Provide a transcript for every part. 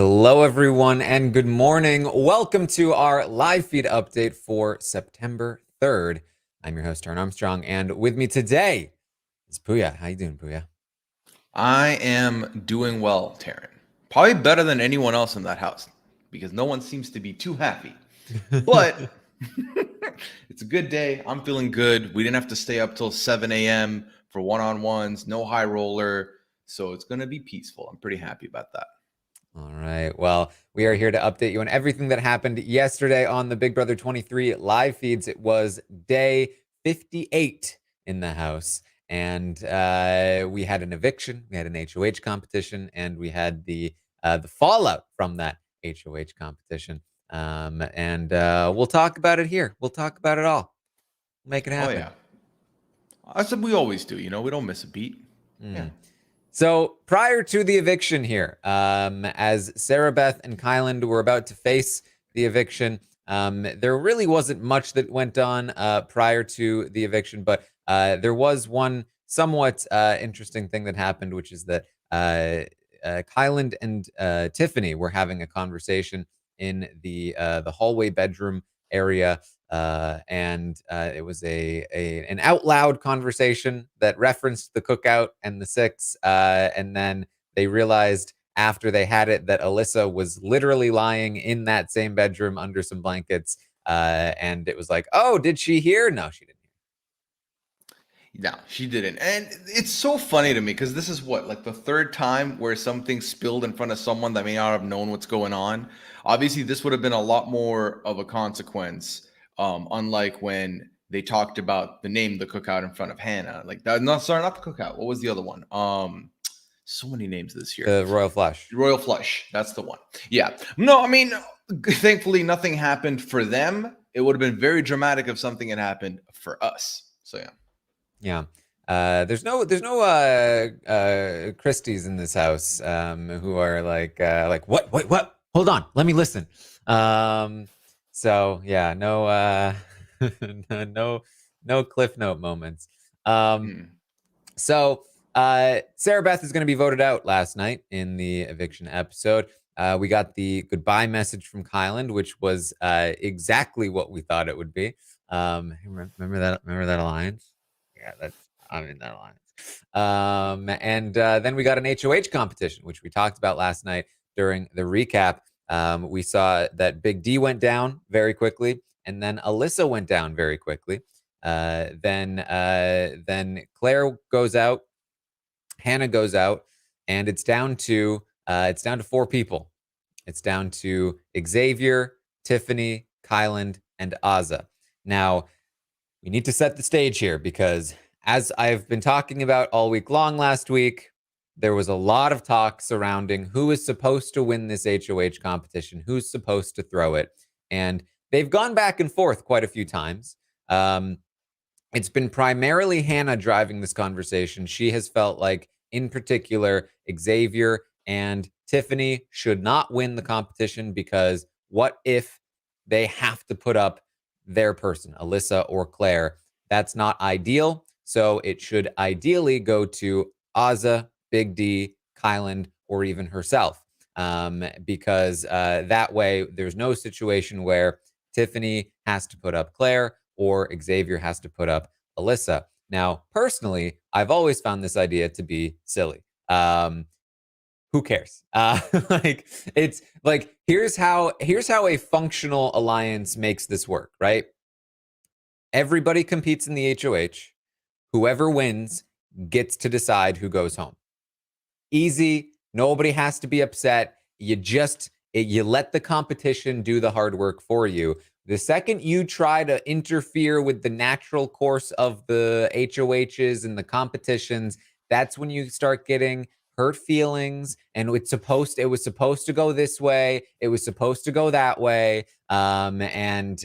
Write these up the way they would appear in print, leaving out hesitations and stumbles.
Hello, everyone, and good morning. Welcome to our live feed update for September 3rd. I'm your host, Taran Armstrong, and with me today is Puya. How you doing, Puya? I am doing well, Taryn. Probably better than anyone else in that house because no one seems to be too happy. But it's a good day. I'm feeling good. We didn't have to stay up till 7 a.m. for one-on-ones, no high roller. So it's going to be peaceful. I'm pretty happy about that. All right. Well, we are here to update you on everything that happened yesterday on the Big Brother 23 live feeds. It was day 58 in the house, and we had an eviction, we had an HOH competition, and we had the fallout from that HOH competition. And we'll talk about it here. We'll talk about it all. Make it Oh, happen. yeah. I said we always do. We don't miss a beat. Yeah. Mm. So prior to the eviction here, as Sarah Beth and Kyland were about to face the eviction, there really wasn't much that went on prior to the eviction, but there was one somewhat interesting thing that happened, which is that Kyland and Tiffany were having a conversation in the hallway bedroom area, and it was an out loud conversation that referenced the cookout and the six, and then they realized after they had it that Alyssa was literally lying in that same bedroom under some blankets, and it was like, oh, did she hear? No, she didn't. No, she didn't. And it's so funny to me because this is what, like the third time where something spilled in front of someone that may not have known what's going on. Obviously, this would have been a lot more of a consequence, unlike when they talked about the cookout in front of Hannah. Like that, no, sorry, not the cookout. What was the other one? So many names this year. The Royal Flush. Royal Flush. That's the one. Yeah. No, I mean, thankfully nothing happened for them. It would have been very dramatic if something had happened for us. So yeah. Yeah. There's no Christies in this house who are like what? Hold on, let me listen. So yeah, no no Cliff Note moments. Um, Mm. so Sarah Beth is going to be voted out last night in the eviction episode. We got the goodbye message from Kyland, which was exactly what we thought it would be. Remember that? Remember that alliance? Yeah, that's I'm in that alliance. And then we got an HOH competition, which we talked about last night during the recap. We saw that Big D went down very quickly, and then Alyssa went down very quickly. Then Claire goes out, Hannah goes out, and it's down to four people. It's down to Xavier, Tiffany, Kyland, and Azza. Now, we need to set the stage here because, as I've been talking about all week long last week, there was a lot of talk surrounding who is supposed to win this HOH competition, who's supposed to throw it. And they've gone back and forth quite a few times. Um, it's been primarily Hannah driving this conversation. She has felt like, in particular, Xavier and Tiffany should not win the competition because what if they have to put up their person, Alyssa or Claire? That's not ideal. So it should ideally go to Azza, Big D, Kyland, or even herself. Because that way there's no situation where Tiffany has to put up Claire or Xavier has to put up Alyssa. Now, personally, I've always found this idea to be silly. Who cares? Like it's like here's how a functional alliance makes this work, right? Everybody competes in the HOH. Whoever wins gets to decide who goes home. Easy. Nobody has to be upset. You let the competition do the hard work for you. The second you try to interfere with the natural course of the HOHs and the competitions, that's when you start getting hurt feelings. And it was supposed to go this way. It was supposed to go that way. And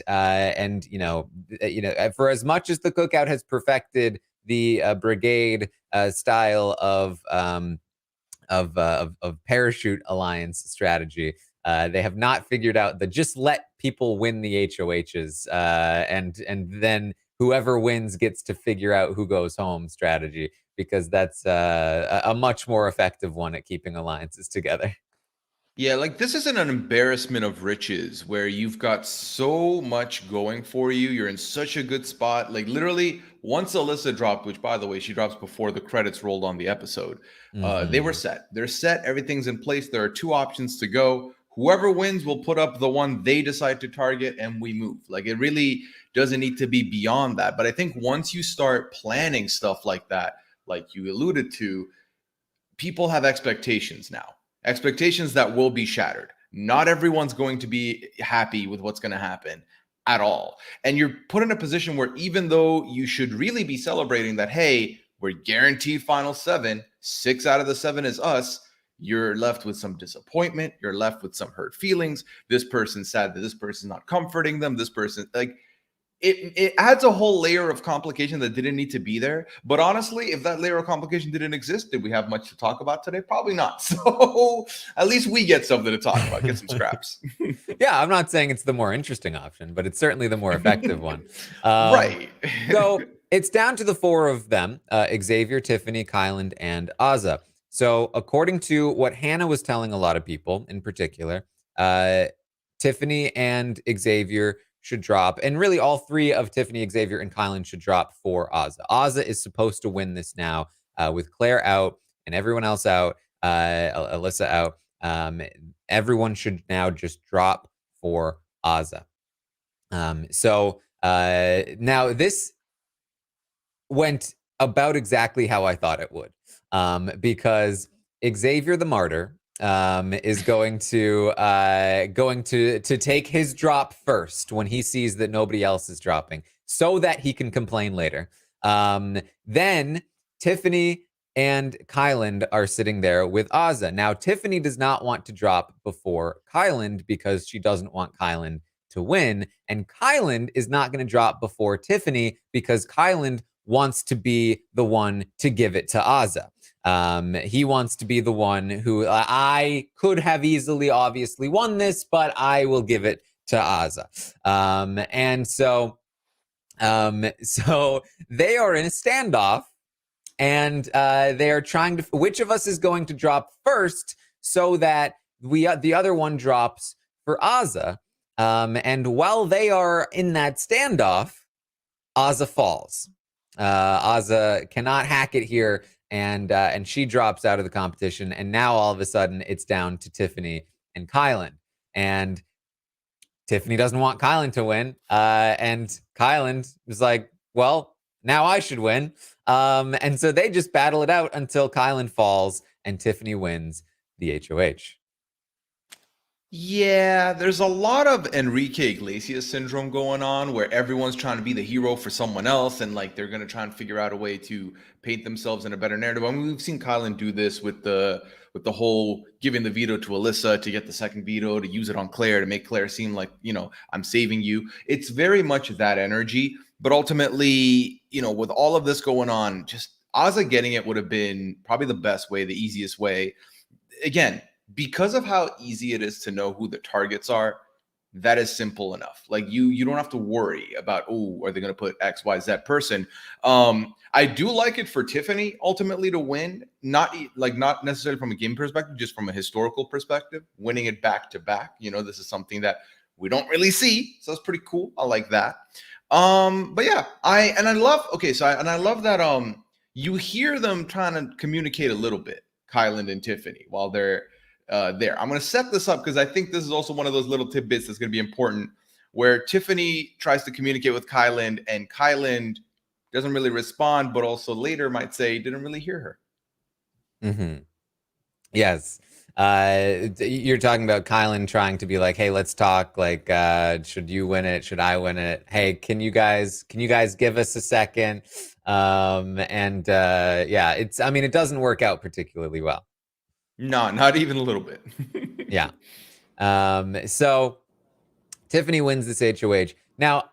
for as much as the cookout has perfected the brigade style of parachute alliance strategy. They have not figured out the just let people win the HOHs, and then whoever wins gets to figure out who goes home strategy, because that's a much more effective one at keeping alliances together. Yeah, like this isn't an embarrassment of riches where you've got so much going for you. You're in such a good spot. Like literally, once Alyssa dropped, which by the way, she drops before the credits rolled on the episode, they were Mm-hmm. set. They're set. Everything's in place. There are two options to go. Whoever wins will put up the one they decide to target, and we move. Like it really doesn't need to be beyond that. But I think once you start planning stuff like that, like you alluded to, people have expectations now, expectations that will be shattered. Not everyone's going to be happy with what's going to happen at all. And you're put in a position where even though you should really be celebrating that, hey, we're guaranteed final seven, 6 out of the 7 is us, you're left with some disappointment. You're left with some hurt feelings. This person's sad that this person's not comforting them. This person, like, it adds a whole layer of complication that didn't need to be there. But honestly, if that layer of complication didn't exist, did we have much to talk about today? Probably not. So at least we get something to talk about, get some scraps. Yeah, I'm not saying it's the more interesting option, but it's certainly the more effective one. Um, Right. so it's down to the four of them: Xavier, Tiffany, Kyland, and Azza. So, according to what Hannah was telling a lot of people in particular, uh, Tiffany and Xavier should drop, and really all three of Tiffany, Xavier, and Kylan should drop for Azza. Azza is supposed to win this now, with Claire out and everyone else out, Alyssa out. Everyone should now just drop for Azza. Now this went about exactly how I thought it would, because Xavier the Martyr is going to take his drop first when he sees that nobody else is dropping, so that he can complain later. Then Tiffany and Kyland are sitting there with Azza. Now, Tiffany does not want to drop before Kyland because she doesn't want Kyland to win. And Kyland is not going to drop before Tiffany because Kyland wants to be the one to give it to Azza. He wants to be the one who I could have easily, obviously, won this, but I will give it to Azza. So they are in a standoff, and they are trying to. Which of us is going to drop first, so that the other one drops for Azza? And while they are in that standoff, Azza falls. Azza cannot hack it here, and she drops out of the competition. And now all of a sudden, it's down to Tiffany and Kylan. And Tiffany doesn't want Kylan to win, and Kylan is like, "Well, now I should win." And so they just battle it out until Kylan falls and Tiffany wins the HOH. Yeah, there's a lot of Enrique Iglesias syndrome going on where everyone's trying to be the hero for someone else and like they're going to try and figure out a way to paint themselves in a better narrative. I mean, we've seen Kylan do this with the whole giving the veto to Alyssa to get the second veto, to use it on Claire to make Claire seem like, I'm saving you. It's very much that energy, but ultimately, with all of this going on, just Ozza getting it would have been probably the best way, the easiest way. Again, because of how easy it is to know who the targets are, that is simple enough. Like you don't have to worry about, oh, are they going to put XYZ person? I do like it for Tiffany ultimately to win, not necessarily from a game perspective, just from a historical perspective, winning it back to back. This is something that we don't really see, so it's pretty cool. I like that. But yeah, I love that you hear them trying to communicate a little bit, Kyland and Tiffany, while they're there. I'm going to set this up because I think this is also one of those little tidbits that's going to be important where Tiffany tries to communicate with Kyland and Kyland doesn't really respond, but also later might say didn't really hear her. Mm-hmm. Yes. You're talking about Kylan trying to be like, hey, let's talk. Like, should you win it? Should I win it? Hey, can you guys give us a second? Yeah, it doesn't work out particularly well. No, not even a little bit. Yeah. So Tiffany wins this HOH. Now,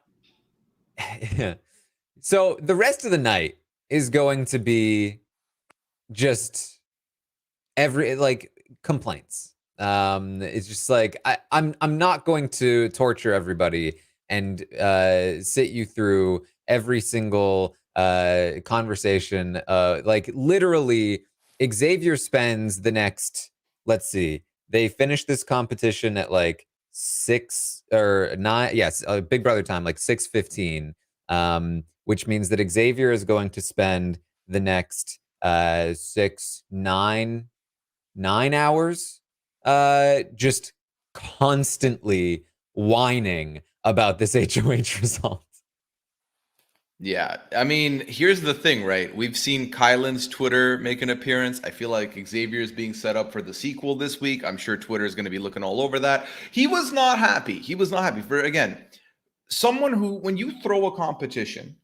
so the rest of the night is going to be just complaints. It's just like I'm not going to torture everybody and sit you through every single conversation. Like literally, Xavier spends the next, let's see, They finished this competition at like 6 or 9. Yes, Big Brother time, like 6:15. Which means that Xavier is going to spend the next 9 hours just constantly whining about this HOH result. Yeah, I mean, here's the thing, right? We've seen Kylan's Twitter make an appearance. I feel like Xavier is being set up for the sequel this week. I'm sure Twitter is going to be looking all over that. He was not happy. He was not happy. For again, someone who, when you throw a competition,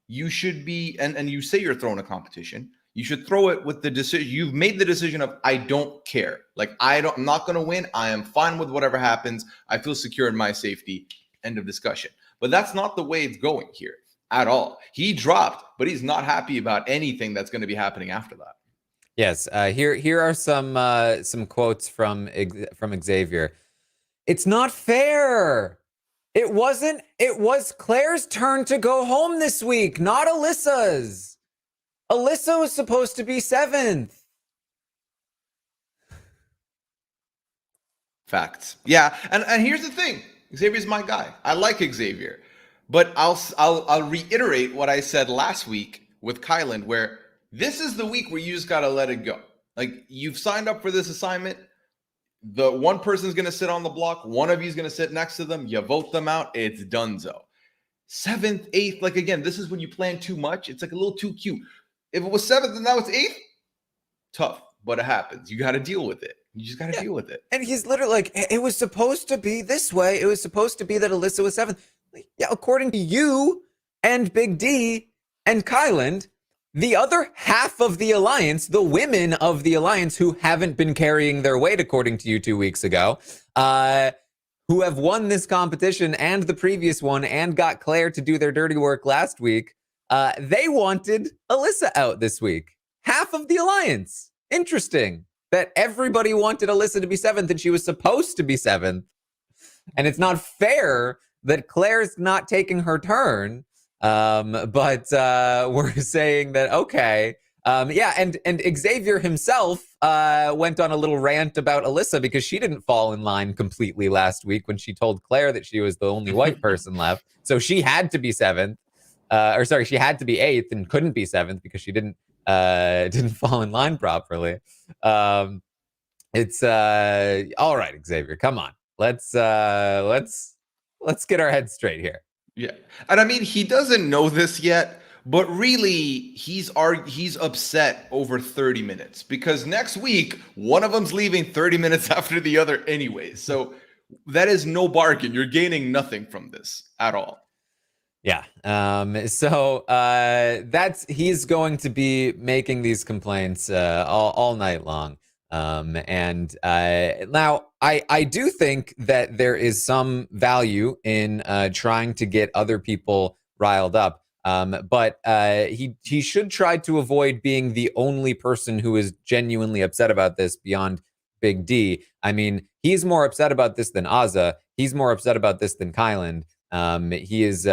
you should be, and you say you're throwing a competition, you should throw it with the decision. You've made the decision of, I don't care. Like, I'm not going to win. I am fine with whatever happens. I feel secure in my safety. End of discussion. But that's not the way it's going here at all. He dropped, but he's not happy about anything that's going to be happening after that. Yes, here are some quotes from Xavier. It's not fair. It wasn't. It was Claire's turn to go home this week, not Alyssa's. Alyssa was supposed to be 7th. Facts. Yeah, and here's the thing. Xavier's my guy. I like Xavier. But I'll reiterate what I said last week with Kylan, where this is the week where you just gotta let it go. Like, you've signed up for this assignment. The one person's gonna sit on the block, one of you's gonna sit next to them, you vote them out, it's donezo. 7th, 8th, like again, this is when you plan too much. It's like a little too cute. If it was 7th and now it's 8th, tough, but it happens. You gotta deal with it. You just gotta deal with it. And he's literally like, it was supposed to be this way. It was supposed to be that Alyssa was 7th. Yeah, according to you and Big D and Kyland, the other half of the alliance, the women of the alliance who haven't been carrying their weight, according to you 2 weeks ago, who have won this competition and the previous one and got Claire to do their dirty work last week, they wanted Alyssa out this week. Half of the alliance. Interesting that everybody wanted Alyssa to be 7th and she was supposed to be 7th. And it's not fair that Claire's not taking her turn. But we're saying that, okay. Yeah, and Xavier himself went on a little rant about Alyssa because she didn't fall in line completely last week when she told Claire that she was the only white person left. So she had to be 7th. She had to be 8th and couldn't be 7th because she didn't fall in line properly. It's all right, Xavier. Come on, let's get our heads straight here. Yeah, and I mean, he doesn't know this yet, but really, he's upset over 30 minutes because next week one of them's leaving 30 minutes after the other, anyways. So that is no bargain. You're gaining nothing from this at all. Yeah. He's going to be making these complaints all night long. Now I do think that there is some value in trying to get other people riled up. But he should try to avoid being the only person who is genuinely upset about this beyond Big D. I mean, he's more upset about this than Azza. He's more upset about this than Kyland. He's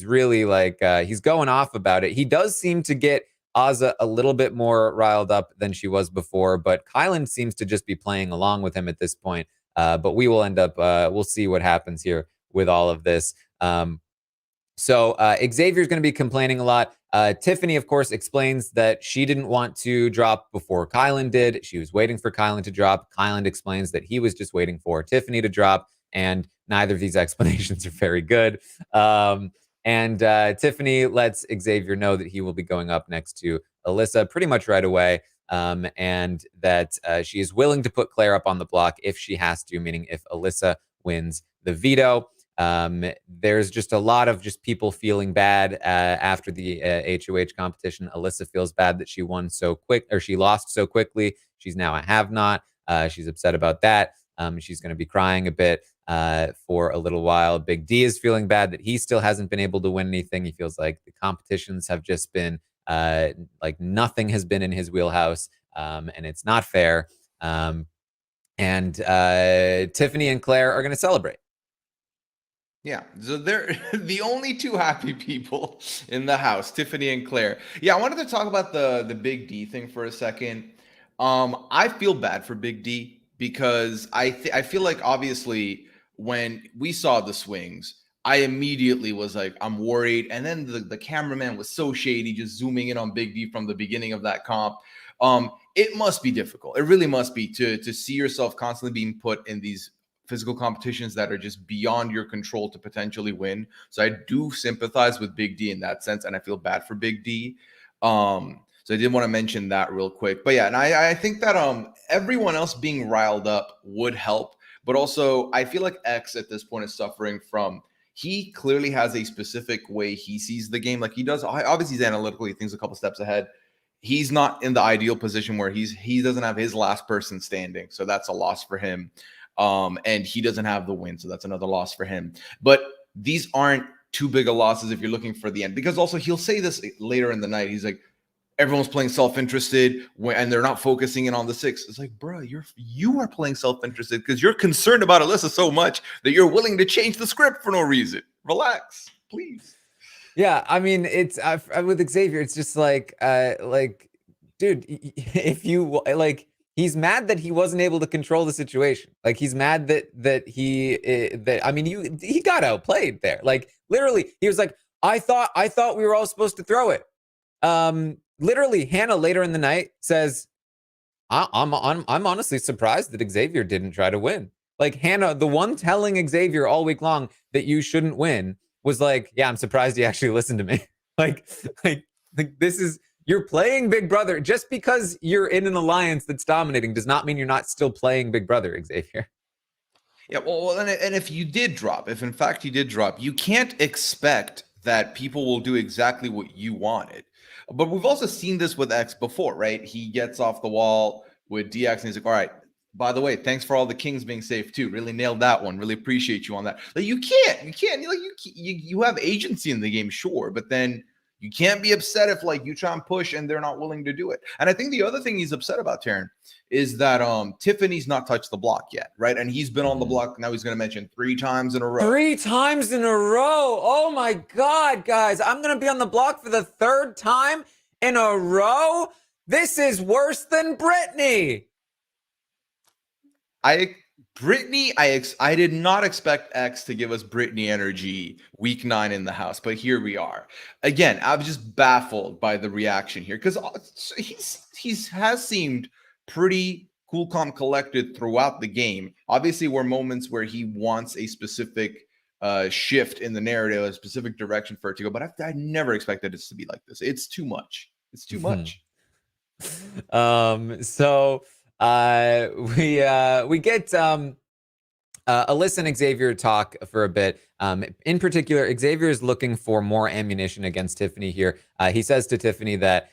really like he's going off about it. He does seem to get Azza a little bit more riled up than she was before, but Kyland seems to just be playing along with him at this point. But we will end up, we'll see what happens here with all of this. So Xavier's going to be complaining a lot. Tiffany, of course, explains that she didn't want to drop before Kyland did. She was waiting for Kyland to drop. Kyland explains that he was just waiting for Tiffany to drop, and neither of these explanations are very good. Tiffany lets Xavier know that he will be going up next to Alyssa pretty much right away, and that she is willing to put Claire up on the block if she has to, meaning if Alyssa wins the veto. There's just a lot of just people feeling bad after the HOH competition. Alyssa feels bad that she won so quick, or she lost so quickly. She's now a have-not. She's upset about that. She's going to be crying a bit for a little while. Big D is feeling bad that he still hasn't been able to win anything. He feels like the competitions have just been like nothing has been in his wheelhouse, and it's not fair. Tiffany and Claire are going to celebrate. Yeah, so they're the only two happy people in the house, Tiffany and Claire. Yeah, I wanted to talk about the Big D thing for a second. I feel bad for Big D because I feel like obviously when we saw the swings, I immediately was like, I'm worried. And then the cameraman was so shady, just zooming in on Big D from the beginning of that comp. It must be difficult. It really must be to see yourself constantly being put in these physical competitions that are just beyond your control to potentially win. So I do sympathize with Big D in that sense, and I feel bad for Big D. So I did want to mention that real quick. But yeah, and I think that everyone else being riled up would help. But also I feel like X at this point is suffering from, he clearly has a specific way he sees the game. Like he does, obviously he's analytical, he thinks a couple steps ahead. He's not in the ideal position where he doesn't have his last person standing. So that's a loss for him. And he doesn't have the win. So that's another loss for him. But these aren't too big of losses if you're looking for the end, because also he'll say this later in the night. He's like, everyone's playing self-interested and they're not focusing in on the six. It's like, bro, you are playing self-interested because you're concerned about Alyssa so much that you're willing to change the script for no reason. Relax, please. Yeah, I mean, it's with Xavier, it's just like, dude, if you like, he's mad that he wasn't able to control the situation. Like he's mad that I mean, he got outplayed there. Like literally, he was like, I thought we were all supposed to throw it. Literally, Hannah later in the night says, I'm honestly surprised that Xavier didn't try to win. Like Hannah, the one telling Xavier all week long that you shouldn't win, was like, yeah, I'm surprised he actually listened to me. like this is, you're playing Big Brother. Just because you're in an alliance that's dominating does not mean you're not still playing Big Brother, Xavier. Yeah, well, and if you did drop, if in fact you did drop, you can't expect that people will do exactly what you wanted. But we've also seen this with X before, right? He gets off the wall with DX and he's like, all right, by the way, thanks for all the kings being safe too. Really nailed that one. Really appreciate you on that. Like you can't, like you have agency in the game, sure, but then you can't be upset if like you try and push and they're not willing to do it. And I think the other thing he's upset about, Taran, is that Tiffany's not touched the block yet, right? And he's been on the block, now he's going to mention 3 times in a row. 3 times in a row. Oh my God, guys. I'm going to be on the block for the 3rd time in a row. This is worse than Brittany. I did not expect X to give us Britney energy week 9 in the house, but here we are. Again, I was just baffled by the reaction here because he has seemed pretty cool, calm, collected throughout the game. Obviously, were moments where he wants a specific shift in the narrative, a specific direction for it to go, but I never expected it to be like this. It's too much. It's too much. So we get Alyssa and Xavier talk for a bit. In particular, Xavier is looking for more ammunition against Tiffany here. He says to Tiffany that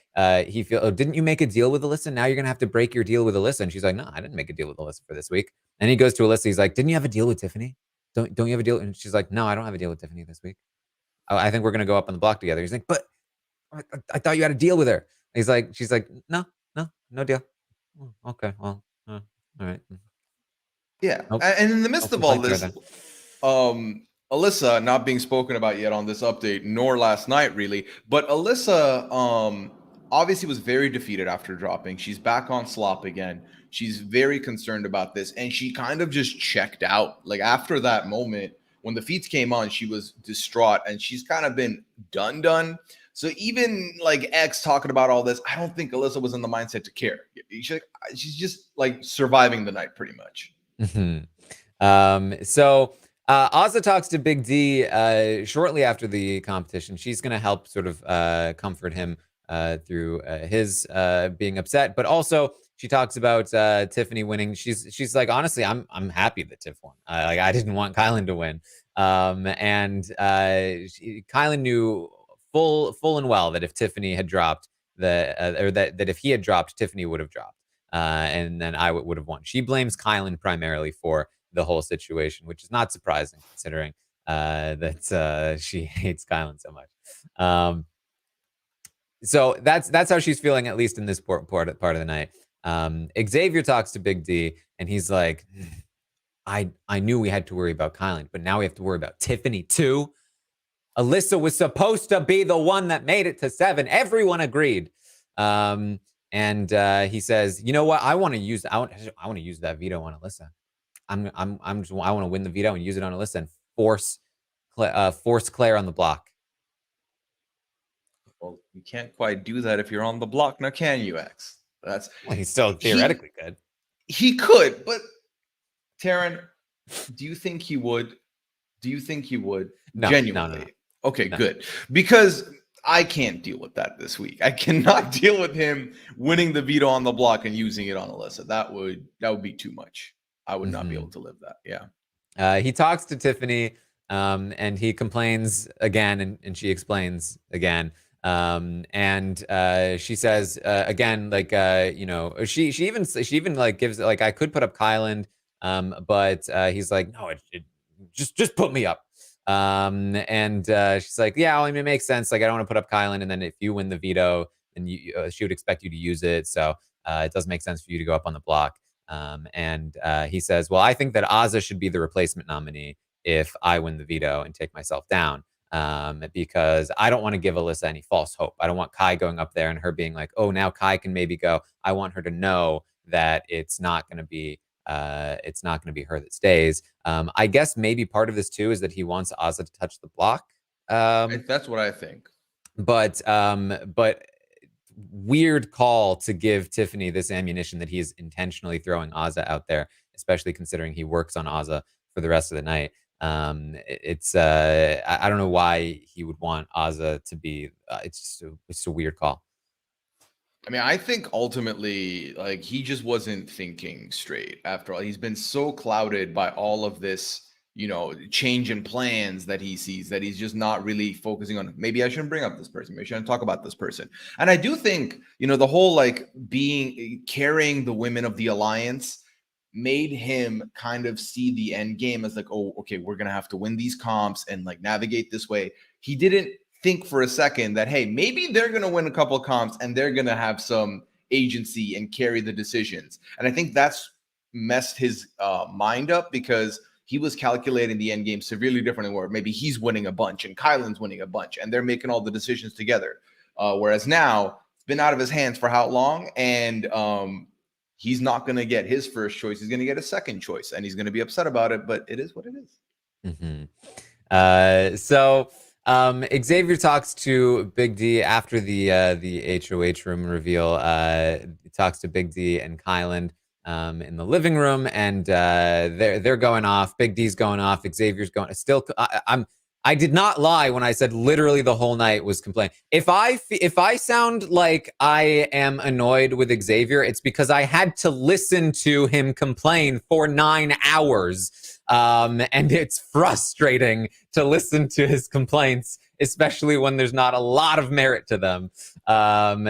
he feels, oh, didn't you make a deal with Alyssa? Now you're gonna have to break your deal with Alyssa. And she's like, no, I didn't make a deal with Alyssa for this week. And he goes to Alyssa. He's like, didn't you have a deal with Tiffany? Don't you have a deal? And she's like, no, I don't have a deal with Tiffany this week. I think we're gonna go up on the block together. He's like, but I thought you had a deal with her. She's like, no deal. Okay, well, all right. Yeah, Nope. and in the midst of all this, Alyssa not being spoken about yet on this update, nor last night really, but Alyssa obviously was very defeated after dropping. She's back on slop again. She's very concerned about this, and she kind of just checked out. Like after that moment, when the feeds came on, she was distraught, and she's kind of been done. So even like X talking about all this, I don't think Alyssa was in the mindset to care. She's just like surviving the night pretty much. So Azah talks to Big D shortly after the competition. She's going to help sort of comfort him through his being upset, but also she talks about Tiffany winning. She's like, honestly, I'm happy that Tiff won. Like I didn't want Kylan to win, and Kylan knew full and well that if Tiffany had dropped, that if he had dropped, Tiffany would have dropped. And then I would have won. She blames Kylan primarily for the whole situation, which is not surprising considering that she hates Kylan so much. So that's how she's feeling, at least in this part of the night. Xavier talks to Big D, and he's like, I knew we had to worry about Kylan, but now we have to worry about Tiffany too. Alyssa was supposed to be the one that made it to 7. Everyone agreed. And he says, "You know what? I want to use that veto on Alyssa. I want to win the veto and use it on Alyssa and force Claire on the block." Well, you can't quite do that if you're on the block, now can you, X? That's Well, he still theoretically could. He could, but Taran, do you think he would? Do you think he would? No, Genuinely? no. Okay, No. good. Because I can't deal with that this week. I cannot deal with him winning the veto on the block and using it on Alyssa. That would be too much. I would not be able to live that. Yeah. He talks to Tiffany, and he complains again, and she explains again. And she says again, like she even like gives like, I could put up Kyland, but he's like, no, just put me up. And she's like, yeah, well, I mean, it makes sense. Like, I don't want to put up Kylan, and then if you win the veto, then she would expect you to use it. So it does make sense for you to go up on the block. And he says, well, I think that Azah should be the replacement nominee if I win the veto and take myself down. Because I don't want to give Alyssa any false hope. I don't want Kai going up there and her being like, oh, now Kai can maybe go. I want her to know that it's not going to be her that stays. I guess maybe part of this too is that he wants Azah to touch the block. That's what I think. But weird call to give Tiffany this ammunition that he is intentionally throwing Azah out there, especially considering he works on Azah for the rest of the night. I don't know why he would want Azah to be. It's a weird call. I mean, I think ultimately, like, he just wasn't thinking straight. After all, he's been so clouded by all of this, change in plans that he sees, that he's just not really focusing on, maybe I shouldn't bring up this person, maybe I shouldn't talk about this person. And I do think, the whole like carrying the women of the alliance made him kind of see the end game as like, oh, okay, we're gonna have to win these comps and like navigate this way. He didn't think for a second that, hey, maybe they're going to win a couple of comps and they're going to have some agency and carry the decisions. And I think that's messed his mind up, because he was calculating the end game severely differently, where maybe he's winning a bunch and Kylan's winning a bunch and they're making all the decisions together. Whereas now it's been out of his hands for how long? And he's not going to get his first choice. He's going to get a second choice and he's going to be upset about it, but it is what it is. So Xavier talks to Big D after the HOH room reveal. He talks to Big D and Kylan in the living room, and they're going off. Big D's going off. Xavier's going. I did not lie when I said literally the whole night was complaining. If I sound like I am annoyed with Xavier, it's because I had to listen to him complain for 9 hours. And it's frustrating to listen to his complaints, especially when there's not a lot of merit to them.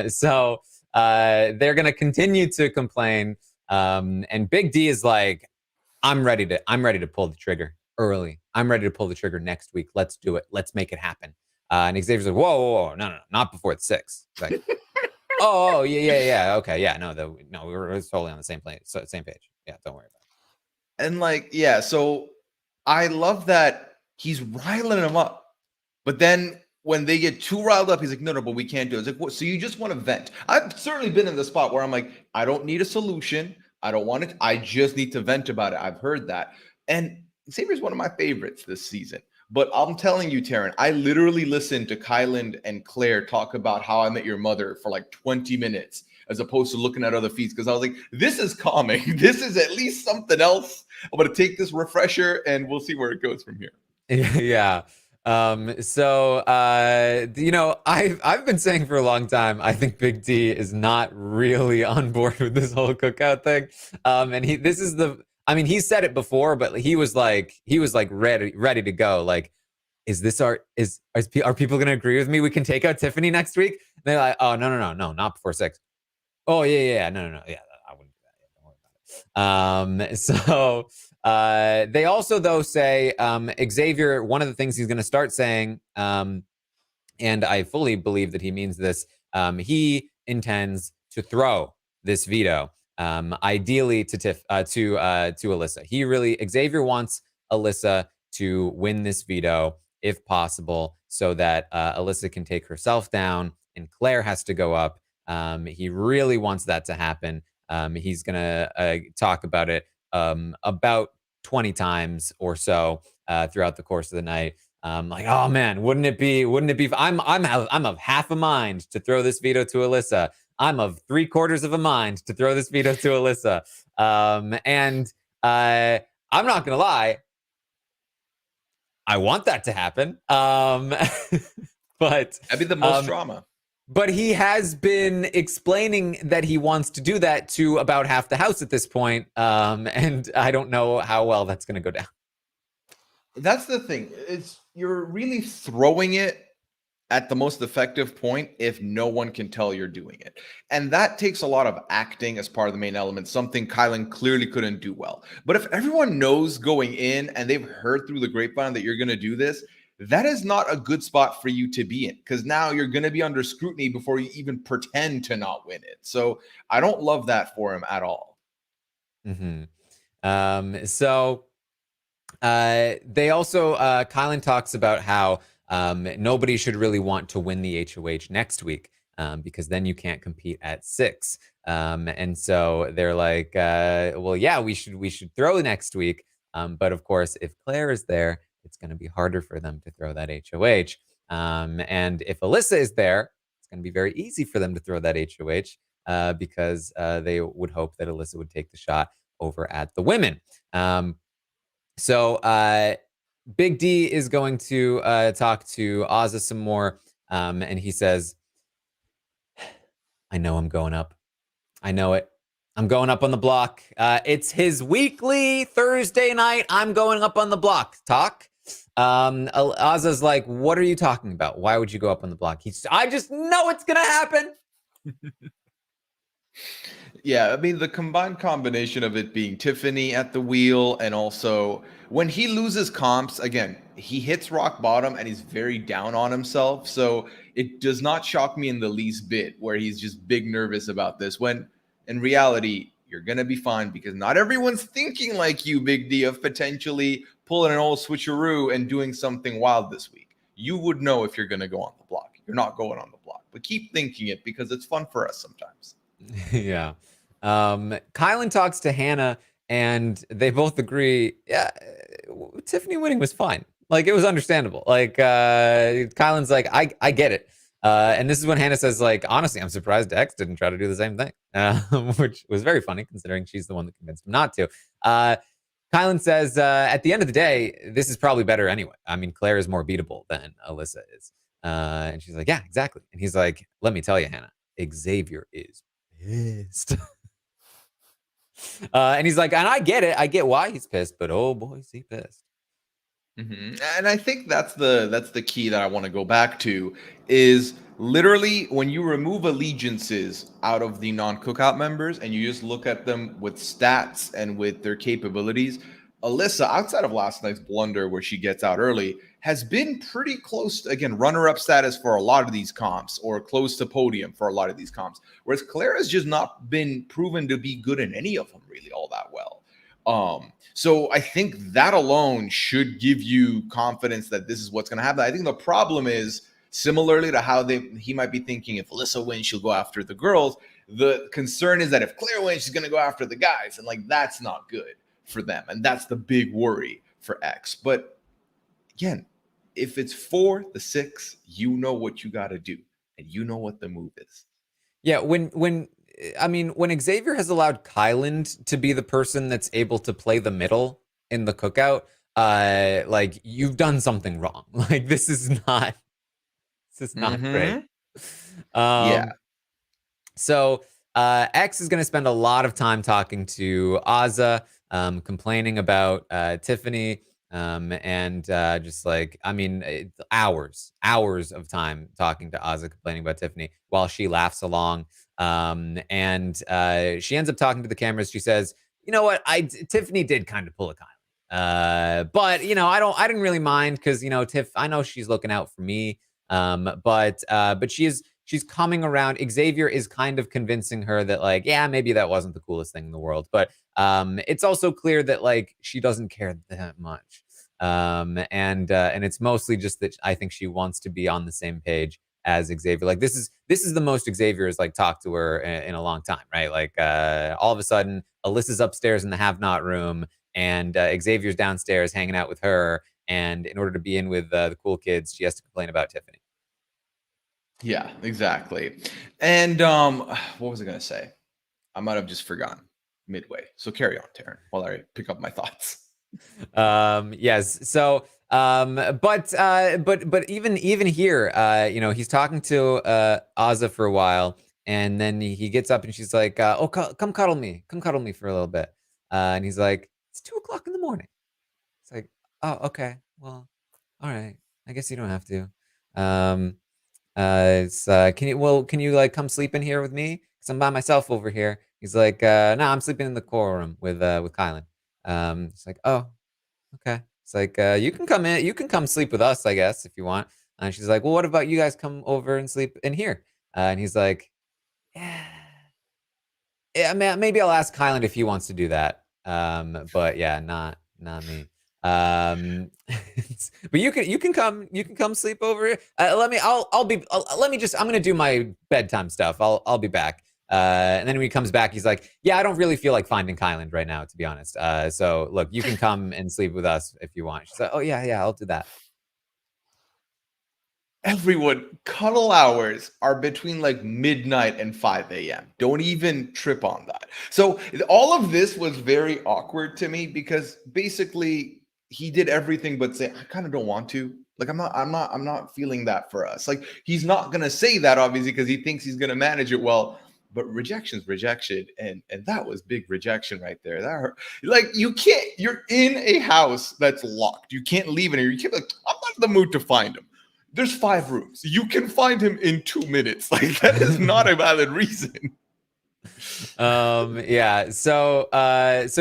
So they're going to continue to complain. And Big D is like, I'm ready to pull the trigger early. I'm ready to pull the trigger next week. Let's do it. Let's make it happen. And Xavier's like, whoa, no, not before it's 6. Like, oh, yeah, okay, yeah, no, we're totally on the same page. Yeah, don't worry about it. And like, yeah, so I love that he's riling them up. But then when they get too riled up, he's like, no, but we can't do it. It's like, what? So you just want to vent? I've certainly been in the spot where I'm like, I don't need a solution. I don't want it. I just need to vent about it. I've heard that. And Xavier's one of my favorites this season. But I'm telling you, Taran, I literally listened to Kylan and Claire talk about How I Met Your Mother for like 20 minutes, as opposed to looking at other feeds, because I was like, this is calming. This is at least something else. I'm going to take this refresher and we'll see where it goes from here. Yeah. So I've been saying for a long time, I think Big D is not really on board with this whole cookout thing. And he said it before, but he was like ready to go. Like, are people going to agree with me? We can take out Tiffany next week. And they're like, oh, no, not before 6. Oh, yeah, no, yeah, I wouldn't do that. Don't worry about it. So they also, though, say Xavier, one of the things he's going to start saying, and I fully believe that he means this, he intends to throw this veto, ideally to Alyssa. Xavier wants Alyssa to win this veto, if possible, so that Alyssa can take herself down and Claire has to go up. He really wants that to happen. He's gonna talk about it about 20 times or so throughout the course of the night. Like, oh man, wouldn't it be? I'm of half a mind to throw this veto to Alyssa. I'm of 3/4 of a mind to throw this veto to Alyssa. And I'm not gonna lie, I want that to happen. But That'd be the most um, drama. but he has been explaining that he wants to do that to about half the house at this point. And I don't know how well that's going to go down. That's the thing. It's you're really throwing it at the most effective point if no one can tell you're doing it. And that takes a lot of acting as part of the main element, something Kylan clearly couldn't do well. But if everyone knows going in and they've heard through the grapevine that you're going to do this, that is not a good spot for you to be in, because now you're going to be under scrutiny before you even pretend to not win it. So I don't love that for him at all. So they also, Kylan talks about how nobody should really want to win the HOH next week because then you can't compete at 6. And so they're like, well, yeah, we should throw next week. But of course, if Claire is there, it's going to be harder for them to throw that HOH. And if Alyssa is there, it's going to be very easy for them to throw that HOH because they would hope that Alyssa would take the shot over at the women. So Big D is going to talk to Ozza some more, and he says, I know I'm going up. I know it. I'm going up on the block. It's his weekly Thursday night. I'm going up on the block. Talk. Ozza's like, what are you talking about? Why would you go up on the block? I just know it's going to happen. Yeah, I mean, the combination of it being Tiffany at the wheel, and also when he loses comps, again, he hits rock bottom and he's very down on himself. So it does not shock me in the least bit where he's just big nervous about this, when in reality, you're going to be fine because not everyone's thinking like you, Big D, of potentially pulling an old switcheroo and doing something wild this week. You would know if you're going to go on the block. You're not going on the block, but keep thinking it because it's fun for us sometimes. Yeah. Kylan talks to Hannah and they both agree, yeah, Tiffany winning was fine. Like, it was understandable. Like, Kylan's like, I get it. And this is when Hannah says, like, honestly, I'm surprised X didn't try to do the same thing, which was very funny considering she's the one that convinced him not to. Kylan says, at the end of the day, this is probably better anyway. I mean, Claire is more beatable than Alyssa is. And she's like, yeah, exactly. And he's like, let me tell you, Hannah, Xavier is pissed. And he's like, and I get it. I get why he's pissed, but oh boy, is he pissed. Mm-hmm. And I think that's the key that I want to go back to is literally when you remove allegiances out of the non-cookout members and you just look at them with stats and with their capabilities. Alyssa, outside of last night's blunder where she gets out early, has been pretty close to, again, runner-up status for a lot of these comps or close to podium for a lot of these comps. Whereas Claire has just not been proven to be good in any of them really all that well. So I think that alone should give you confidence that this is what's going to happen. I think the problem is similarly to how he might be thinking if Alyssa wins, she'll go after the girls. The concern is that if Claire wins, she's going to go after the guys. And like, that's not good for them. And that's the big worry for X. But again, if it's for the 6, you know what you got to do and you know what the move is. Yeah. When Xavier has allowed Kylan to be the person that's able to play the middle in the cookout, like, you've done something wrong. Like, this is not great. Yeah. So X is going to spend a lot of time talking to Ozza, complaining about Tiffany, and just like, I mean, hours of time talking to Ozza, complaining about Tiffany while she laughs along. And she ends up talking to the cameras. She says, you know what? Tiffany did kind of pull a Kylan. But you know, I didn't really mind because, you know, Tiff, I know she's looking out for me. But she's coming around. Xavier is kind of convincing her that, like, yeah, maybe that wasn't the coolest thing in the world. But it's also clear that, like, she doesn't care that much. And it's mostly just that I think she wants to be on the same page as Xavier. Like this is the most Xavier has like talked to her in a long time, right? Like all of a sudden, Alyssa's upstairs in the have-not room, and Xavier's downstairs hanging out with her. And in order to be in with the cool kids, she has to complain about Tiffany. Yeah, exactly. And what was I gonna say? I might have just forgotten midway. So carry on, Taran, while I pick up my thoughts. Yes. So, but even here, he's talking to Azza for a while, and then he gets up and she's like, "Oh, come cuddle me for a little bit," and he's like, "It's 2 o'clock in the morning." It's like, "Oh, okay, well, all right, I guess you don't have to." Um, can you like come sleep in here with me? Cause I'm by myself over here. He's like, no, I'm sleeping in the core room with Kylan. It's like, oh, okay. It's like, you can come in, you can come sleep with us, I guess, if you want. And she's like, well, what about you guys come over and sleep in here? And he's like, yeah, yeah, maybe I'll ask Kylan if he wants to do that. But yeah, not me. But you can come sleep over here. I'm gonna do my bedtime stuff. I'll be back. And then when he comes back, he's like, yeah, I don't really feel like finding Kylan right now, to be honest. So look, you can come and sleep with us if you want. She's like, oh yeah, I'll do that. Everyone, cuddle hours are between like midnight and 5 a.m. Don't even trip on that. So all of this was very awkward to me because basically he did everything but say, I kind of don't want to. Like I'm not feeling that for us. Like he's not gonna say that obviously because he thinks he's gonna manage it well. But rejection's rejection, and that was big rejection right there. That hurt. Like you can't. You're in a house that's locked. You can't leave it. You can't. Like, I'm not in the mood to find him. There's 5 rooms. You can find him in 2 minutes. Like that is not a valid reason. Yeah. So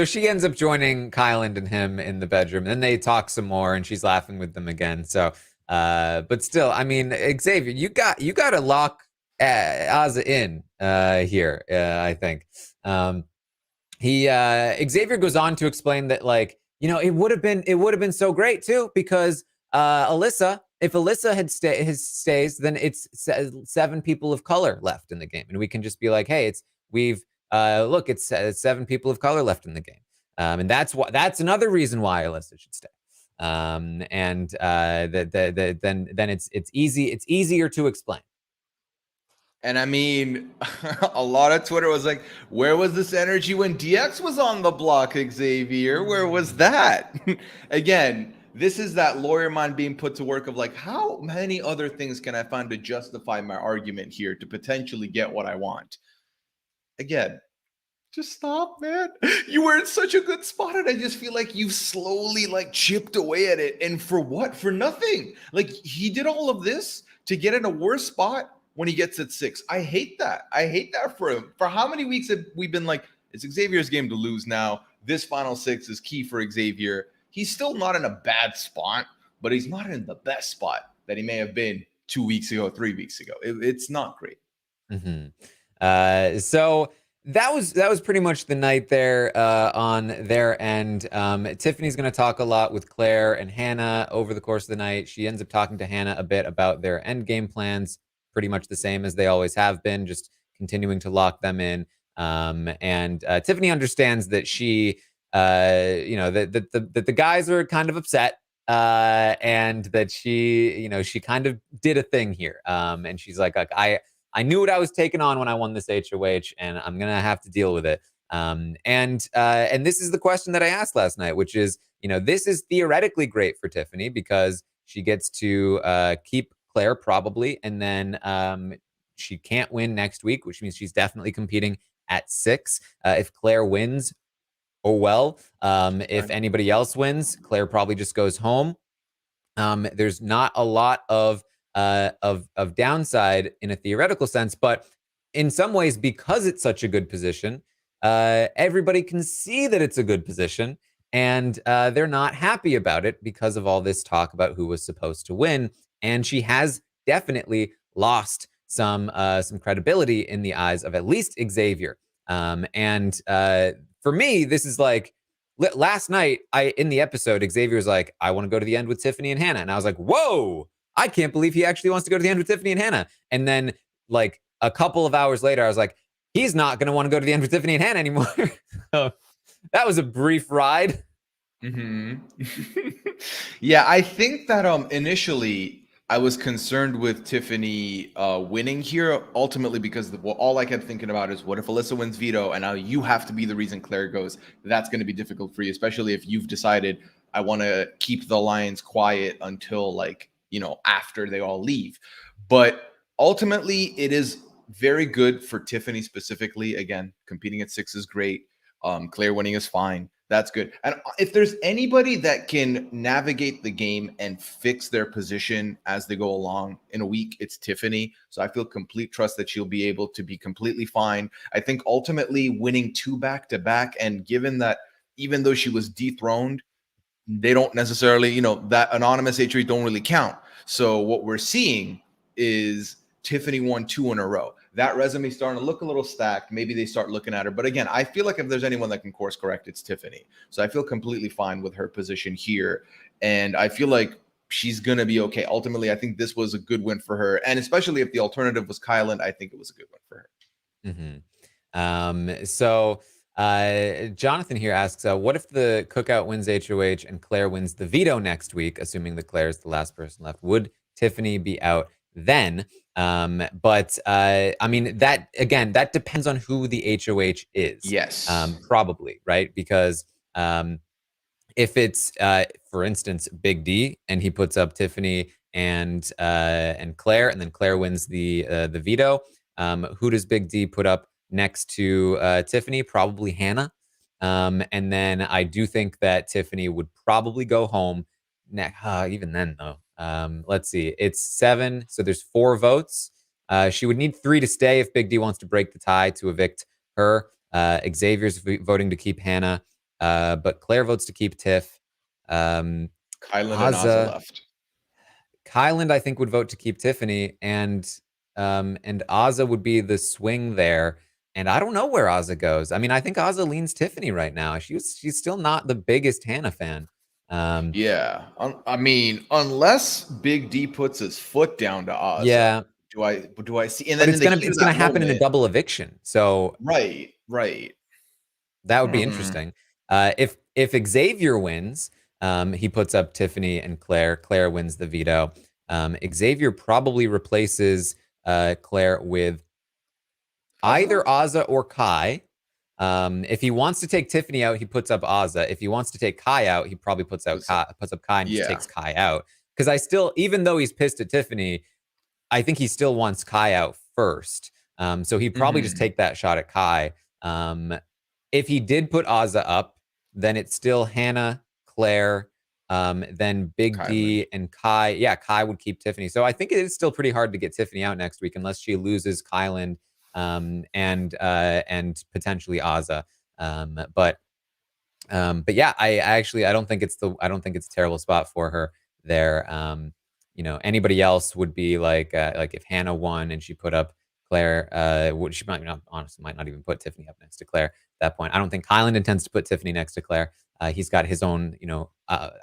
she ends up joining Kylan and him in the bedroom. And then they talk some more, and she's laughing with them again. So, but still, I mean, Xavier, you got to lock Azza in here. I think. Xavier goes on to explain that, like, it would have been so great too because Alyssa. If Alyssa stays, then it's 7 people of color left in the game, and we can just be like, hey, it's 7 people of color left in the game, and that's another reason why Alyssa should stay, and then it's easier to explain. And I mean, a lot of Twitter was like, where was this energy when DX was on the block, Xavier? Where was that? Again, this is that lawyer mind being put to work of like, how many other things can I find to justify my argument here to potentially get what I want? Again, just stop, man. You were in such a good spot, and I just feel like you've slowly like chipped away at it. And for what? For nothing. Like he did all of this to get in a worse spot when he gets at 6. I hate that. I hate that for him. For how many weeks have we been like, it's Xavier's game to lose now. This final 6 is key for Xavier. He's still not in a bad spot, but he's not in the best spot that he may have been 2 weeks ago, 3 weeks ago. It's not great. Mm-hmm. So that was pretty much the night there on their end. Tiffany's going to talk a lot with Claire and Hannah over the course of the night. She ends up talking to Hannah a bit about their end game plans, pretty much the same as they always have been, just continuing to lock them in. And Tiffany understands that she, that the guys are kind of upset, and that she kind of did a thing here. And she's like I knew what I was taking on when I won this HOH, and I'm gonna have to deal with it. And this is the question that I asked last night, which is, this is theoretically great for Tiffany because she gets to keep Claire probably, and then she can't win next week, which means she's definitely competing at 6. If Claire wins, oh well. If anybody else wins, Claire probably just goes home. There's not a lot of downside in a theoretical sense, but in some ways, because it's such a good position, everybody can see that it's a good position, and they're not happy about it because of all this talk about who was supposed to win. And she has definitely lost some credibility in the eyes of at least Xavier. And for me, this is like, last night in the episode, Xavier was like, I want to go to the end with Tiffany and Hannah. And I was like, whoa, I can't believe he actually wants to go to the end with Tiffany and Hannah. And then like a couple of hours later, I was like, he's not going to want to go to the end with Tiffany and Hannah anymore. So that was a brief ride. Yeah, I think that initially I was concerned with Tiffany winning here, ultimately because all I kept thinking about is what if Alyssa wins veto and now you have to be the reason Claire goes. That's going to be difficult for you, especially if you've decided I want to keep the Lions quiet until like, after they all leave. But ultimately it is very good for Tiffany specifically. Again, competing at 6 is great. Claire winning is fine. That's good. And if there's anybody that can navigate the game and fix their position as they go along in a week, it's Tiffany. So I feel complete trust that she'll be able to be completely fine. I think ultimately winning 2 back-to-back, and given that even though she was dethroned, they don't necessarily, that anonymous HOH don't really count. So what we're seeing is Tiffany won 2 in a row. That resume starting to look a little stacked. Maybe they start looking at her. But again, I feel like if there's anyone that can course correct, it's Tiffany. So I feel completely fine with her position here. And I feel like she's going to be okay. Ultimately, I think this was a good win for her. And especially if the alternative was Kylan, I think it was a good win for her. So Jonathan here asks, what if the cookout wins HOH and Claire wins the veto next week, assuming that Claire is the last person left? Would Tiffany be out then? But I mean, that again, that depends on who the HOH is. Yes. Probably, right? Because if it's for instance Big D and he puts up Tiffany and Claire, and then Claire wins the veto, who does Big D put up next to Tiffany? Probably Hannah. And then I do think that Tiffany would probably go home. Even then, though, let's see. It's 7, so there's 4 votes. She would need 3 to stay if Big D wants to break the tie to evict her. Xavier's voting to keep Hannah, but Claire votes to keep Tiff. Kylan and Azah left. Kyland, I think, would vote to keep Tiffany, and Azah would be the swing there. And I don't know where Azah goes. I mean, I think Azah leans Tiffany right now. She's still not the biggest Hannah fan. Yeah, I mean, unless Big D puts his foot down to Azah, yeah. Do I see? And But then it's gonna happen in a double eviction. So right. That would be interesting. If Xavier wins, he puts up Tiffany and Claire. Claire wins the veto. Xavier probably replaces Claire with either Azah or Kai. If he wants to take Tiffany out, he puts up Azah. If he wants to take Kai out, he probably puts up Kai and just takes Kai out. Because I still, even though he's pissed at Tiffany, I think he still wants Kai out first. So he'd probably just take that shot at Kai. If he did put Azah up, then it's still Hannah, Claire, then Big D and Kai. Yeah, Kai would keep Tiffany. So I think it is still pretty hard to get Tiffany out next week unless she loses Kylan and potentially Azah. But yeah, I don't think it's a terrible spot for her there. Anybody else would be like if Hannah won and she put up Claire, she might not even put Tiffany up next to Claire at that point. I don't think Kylan intends to put Tiffany next to Claire. He's got his own,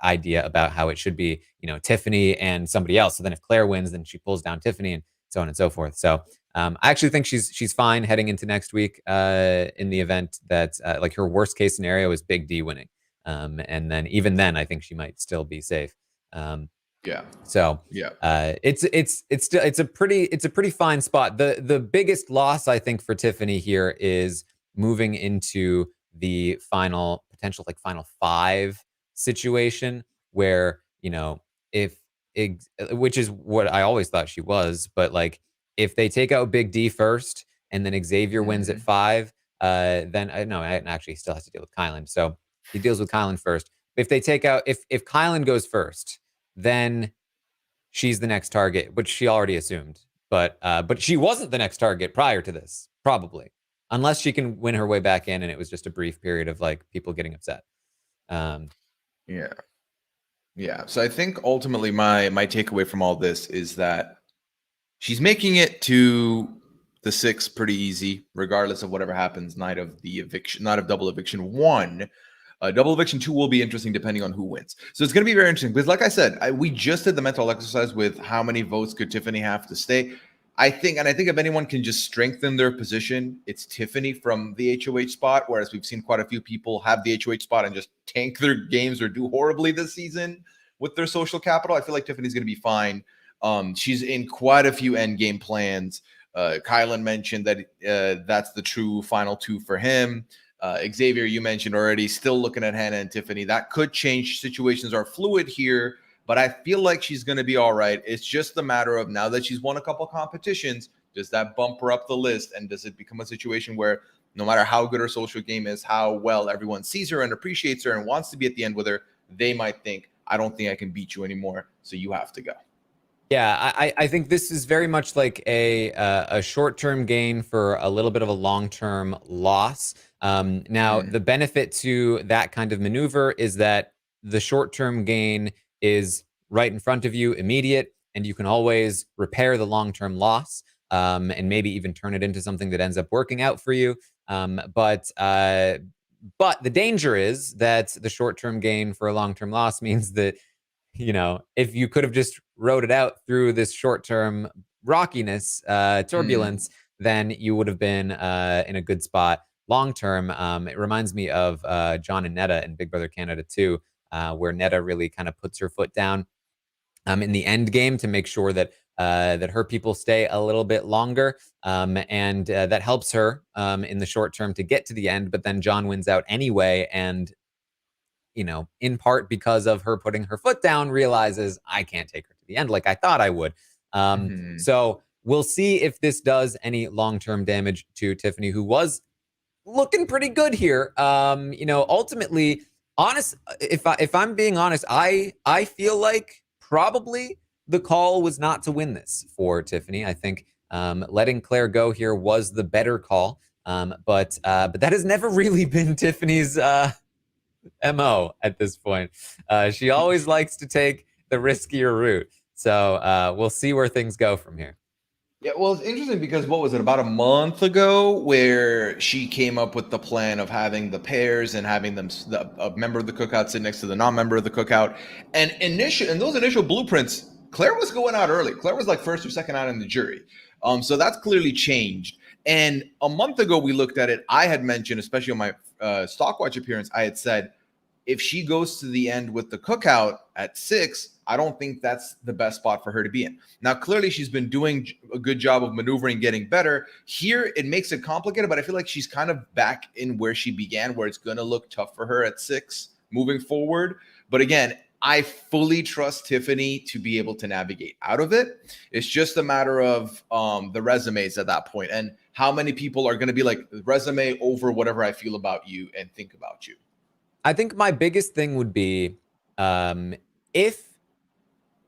idea about how it should be, Tiffany and somebody else. So then if Claire wins, then she pulls down Tiffany and so on and so forth. So I actually think she's fine heading into next week in the event that like her worst case scenario is Big D winning. And then even then, I think she might still be safe. So it's a pretty fine spot. The biggest loss I think for Tiffany here is moving into the potential final 5 situation where if which is what I always thought she was, but like if they take out Big D first and then Xavier wins at 5, then no, actually he still has to deal with Kylan. So he deals with Kylan first. If they take out if Kylan goes first, then she's the next target, which she already assumed. But she wasn't the next target prior to this, probably. Unless she can win her way back in and it was just a brief period of like people getting upset. Yeah. So I think ultimately my takeaway from all this is that she's making it to the 6 pretty easy, regardless of whatever happens night of double eviction 1. Double Eviction 2 will be interesting depending on who wins. So it's going to be very interesting because, like I said, we just did the mental exercise with how many votes could Tiffany have to stay. I think if anyone can just strengthen their position, it's Tiffany from the HOH spot, whereas we've seen quite a few people have the HOH spot and just tank their games or do horribly this season with their social capital. I feel like Tiffany's going to be fine. She's in quite a few end game plans. Kylan mentioned that that's the true final two for him. Xavier, you mentioned already, still looking at Hannah and Tiffany. That could change. Situations are fluid here, but I feel like she's going to be all right. It's just a matter of now that she's won a couple competitions, does that bump her up the list? And does it become a situation where no matter how good her social game is, how well everyone sees her and appreciates her and wants to be at the end with her, they might think, I don't think I can beat you anymore, so you have to go. Yeah, I think this is very much like a short-term gain for a little bit of a long-term loss. Now, the benefit to that kind of maneuver is that the short-term gain is right in front of you, immediate, and you can always repair the long-term loss, and maybe even turn it into something that ends up working out for you. But the danger is that the short-term gain for a long-term loss means that if you could have just rode it out through this short-term rockiness, turbulence, then you would have been in a good spot long-term. It reminds me of John and Netta in Big Brother Canada 2, where Netta really kind of puts her foot down in the end game to make sure that that her people stay a little bit longer, and that helps her in the short term to get to the end. But then John wins out anyway, and in part because of her putting her foot down, realizes I can't take her to the end like I thought I would. So we'll see if this does any long-term damage to Tiffany, who was looking pretty good here. Ultimately, if I'm being honest, I feel like probably the call was not to win this for Tiffany. I think letting Claire go here was the better call. But that has never really been Tiffany's MO at this point. She always likes to take the riskier route. So we'll see where things go from here. Yeah, well, it's interesting because what was it, about a month ago, where she came up with the plan of having the pairs and having them a member of the cookout sit next to the non-member of the cookout. And in those initial blueprints, Claire was going out early. Claire was like first or second out in the jury. So that's clearly changed. And a month ago, we looked at it. I had mentioned, especially on my Stockwatch appearance, I had said, if she goes to the end with the cookout at 6, I don't think that's the best spot for her to be in. Now, clearly, she's been doing a good job of maneuvering, getting better. Here, it makes it complicated, but I feel like she's kind of back in where she began, where it's going to look tough for her at 6 moving forward. But again, I fully trust Tiffany to be able to navigate out of it. It's just a matter of the resumes at that point and how many people are going to be like, resume over whatever I feel about you and think about you. I think my biggest thing would be if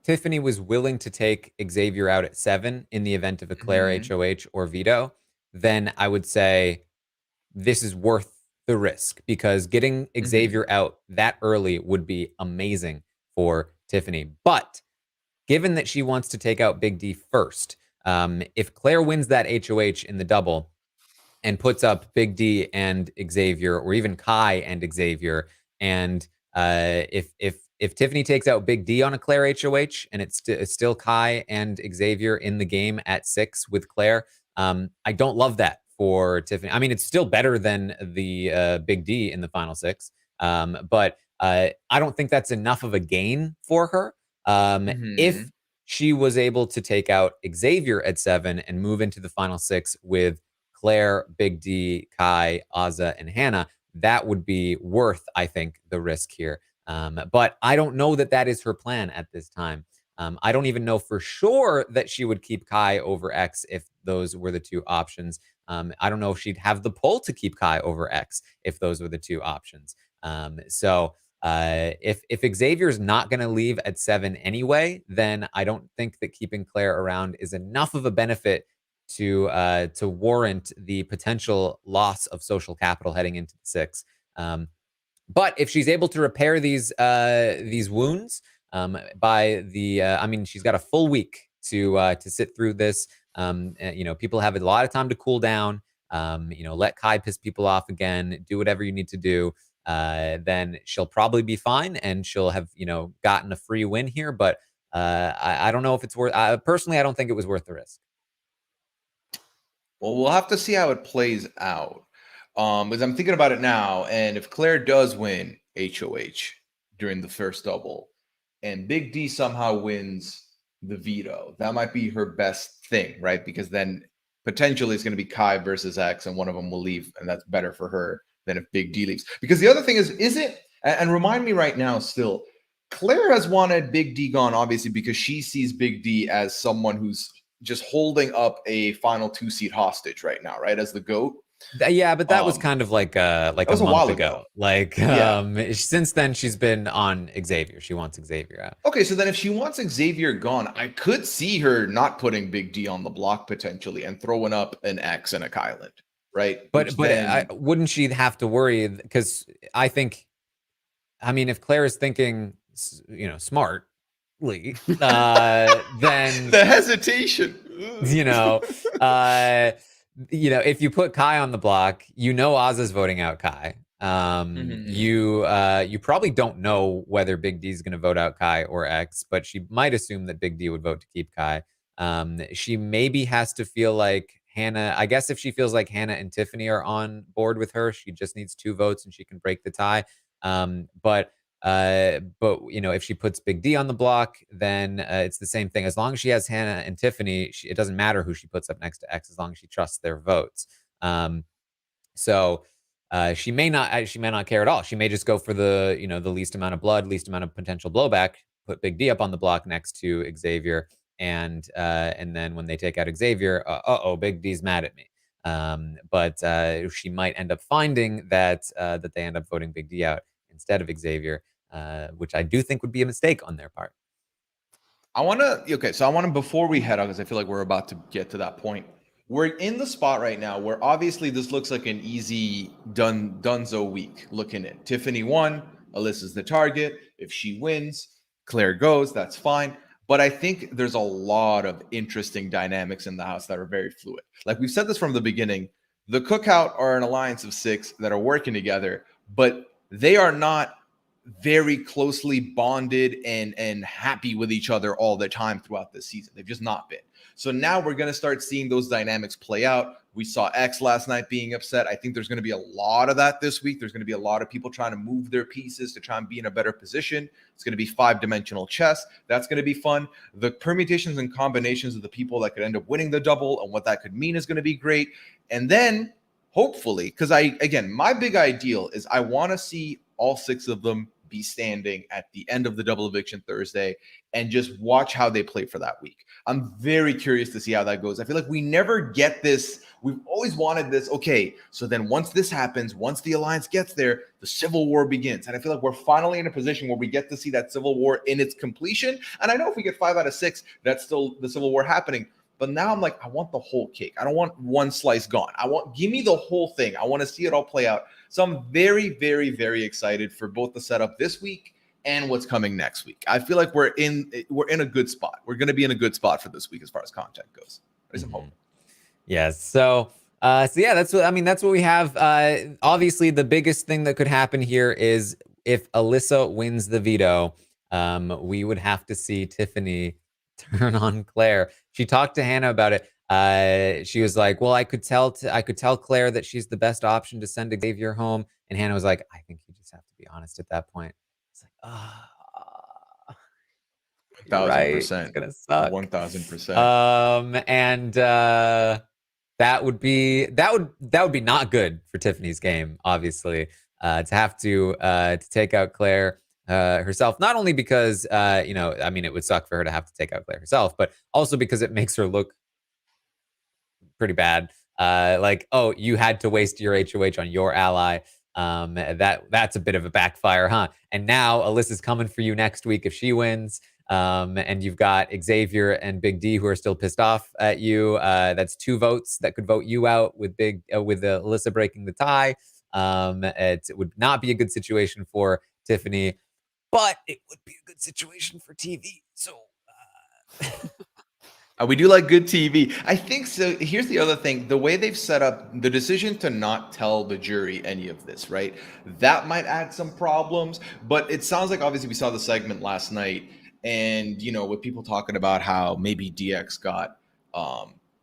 Tiffany was willing to take Xavier out at 7 in the event of a Claire HOH or veto, then I would say this is worth the risk, because getting Xavier out that early would be amazing for Tiffany. But given that she wants to take out Big D first, if Claire wins that HOH in the double and puts up Big D and Xavier, or even Kai and Xavier, and if Tiffany takes out Big D on a Claire HOH and it's still Kai and Xavier in the game at 6 with Claire, I don't love that for Tiffany. I mean, it's still better than the Big D in the final 6, but I don't think that's enough of a gain for her. If she was able to take out Xavier at 7 and move into the final 6 with Claire, Big D, Kai, Azah, and Hannah, that would be worth, I think, the risk here. But I don't know that that is her plan at this time. I don't even know for sure that she would keep Kai over X if those were the two options. I don't know if she'd have the pull to keep Kai over X if those were the two options. So if Xavier's not going to leave at 7 anyway, then I don't think that keeping Claire around is enough of a benefit to warrant the potential loss of social capital heading into the 6. But if she's able to repair these wounds by the, I mean, she's got a full week to sit through this. People have a lot of time to cool down. Let Kai piss people off again. Do whatever you need to do. then she'll probably be fine and she'll have, gotten a free win here. But I don't know if it's worth. Personally, I don't think it was worth the risk. Well, we'll have to see how it plays out. Because I'm thinking about it now, and if Claire does win HOH during the first double, and Big D somehow wins the veto, that might be her best thing, right? Because then potentially it's going to be Kai versus X, and one of them will leave, and that's better for her than if Big D leaves. Because the other thing is it? And remind me right now, still, Claire has wanted Big D gone, obviously, because she sees Big D as someone who's just holding up a final 2 seat hostage right now, right? As the GOAT. Yeah, but that was Um, kind of like that a was a month while ago. ago. Like Yeah. since then she's been on Xavier. She wants Xavier out. Okay, so then if she wants Xavier gone, I could see her not putting Big D on the block potentially and throwing up an X and a Kyland, right? Which But then wouldn't she have to worry? Because I mean, if Claire is thinking, smartly, then the hesitation. you know, uh, if you put Kai on the block, Oz's voting out Kai. Mhm. You probably don't know whether Big D is going to vote out Kai or X, but she might assume that Big D would vote to keep Kai. She maybe has to feel like Hannah. I guess if she feels like Hannah and Tiffany are on board with her, she just needs 2 votes and she can break the tie. But if she puts Big D on the block, then it's the same thing. As long as she has Hannah and Tiffany, it doesn't matter who she puts up next to X, as long as she trusts their votes. So she may not care at all. She may just go for the least amount of blood, least amount of potential blowback. Put Big D up on the block next to Xavier, and then when they take out Xavier, Big D's mad at me. But she might end up finding that they end up voting Big D out instead of Xavier, which I do think would be a mistake on their part. So I want to, before we head out, because I feel like we're about to get to that point. We're in the spot right now where obviously this looks like an easy donezo week. Looking at Tiffany won, Alyssa's the target. If she wins, Claire goes. That's fine. But I think there's a lot of interesting dynamics in the house that are very fluid. Like we've said this from the beginning, the Cookout are an alliance of 6 that are working together, but they are not very closely bonded and happy with each other all the time throughout the season. They've just not been. So now we're going to start seeing those dynamics play out. We saw X last night being upset. I think there's going to be a lot of that this week. There's going to be a lot of people trying to move their pieces to try and be in a better position. It's going to be 5-dimensional chess. That's going to be fun. The permutations and combinations of the people that could end up winning the double and what that could mean is going to be great. And then hopefully, because my big ideal is I want to see all 6 of them be standing at the end of the double eviction Thursday and just watch how they play for that week. I'm very curious to see how that goes. I feel like we never get this. We've always wanted this. Okay, so then once this happens, once the alliance gets there, the civil war begins. And I feel like we're finally in a position where we get to see that civil war in its completion. And I know if we get 5 out of 6, that's still the civil war happening. But now I'm like, I want the whole cake. I don't want one slice gone. Give me the whole thing. I want to see it all play out. So I'm very, very, very excited for both the setup this week and what's coming next week. I feel like we're in a good spot. We're going to be in a good spot for this week as far as content goes. There's some hope. Yes. So yeah, that's what we have. Obviously, the biggest thing that could happen here is if Alyssa wins the veto, we would have to see Tiffany turn on Claire. She talked to Hannah about it. She was like, "Well, I could tell Claire that she's the best option to send Xavier home." And Hannah was like, "I think you just have to be honest at that point." It's like, you're right. It's 1,000%. gonna suck. 1,000%. And that would be not good for Tiffany's game, obviously, to have to take out Claire herself. Not only because it would suck for her to have to take out Claire herself, but also because it makes her look pretty bad. Like, oh, you had to waste your HOH on your ally. That's a bit of a backfire, huh? And now Alyssa's coming for you next week if she wins. And you've got Xavier and Big D who are still pissed off at you. That's 2 votes that could vote you out with Alyssa breaking the tie. It would not be a good situation for Tiffany, but it would be a good situation for TV. So We do like good TV. I think so. Here's the other thing: the way they've set up the decision to not tell the jury any of this, right? That might add some problems. But it sounds like obviously we saw the segment last night, and with people talking about how maybe DX got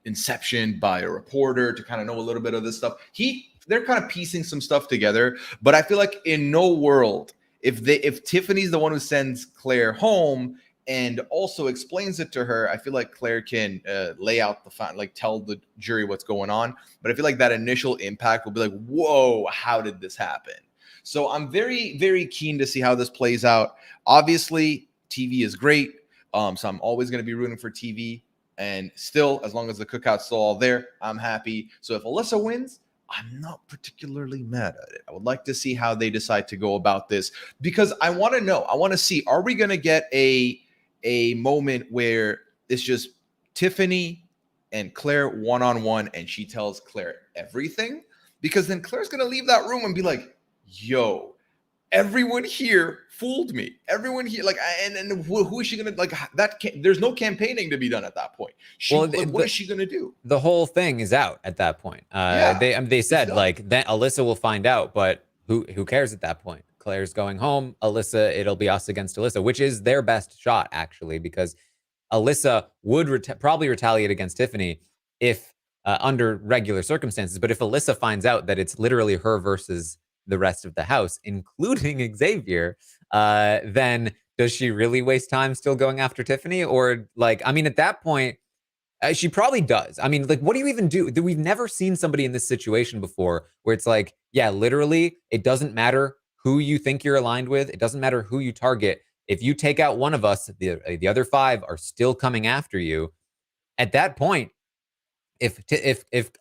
inception by a reporter to kind of know a little bit of this stuff. They're kind of piecing some stuff together, but I feel like in no world if Tiffany's the one who sends Claire home and also explains it to her, I feel like Claire can lay out the fact, like tell the jury what's going on. But I feel like that initial impact will be like, whoa, how did this happen? So I'm very, very keen to see how this plays out. Obviously, TV is great. So I'm always going to be rooting for TV. And still, as long as the cookout's still all there, I'm happy. So if Alyssa wins, I'm not particularly mad at it. I would like to see how they decide to go about this because I want to know. I want to see, are we going to get a moment where it's just Tiffany and Claire one-on-one and she tells Claire everything? Because then Claire's going to leave that room and be like, yo, everyone here fooled me. Everyone here, like, and who is she gonna like? There's no campaigning to be done at that point. Well, What is she gonna do? the whole thing is out at that point. Yeah, They said like that Alyssa will find out, but who cares at that point? Claire's going home. Alyssa, it'll be us against Alyssa, which is their best shot actually, because Alyssa would probably retaliate against Tiffany if under regular circumstances. But if Alyssa finds out that it's literally her versus the rest of the house, including Xavier, then does she really waste time still going after Tiffany? Or like, I mean, at that point, she probably does. I mean, like, what do you even do? We've never seen somebody in this situation before where it's like, yeah, literally, it doesn't matter who you think you're aligned with. It doesn't matter who you target. If you take out one of us, the other five are still coming after you. At that point, if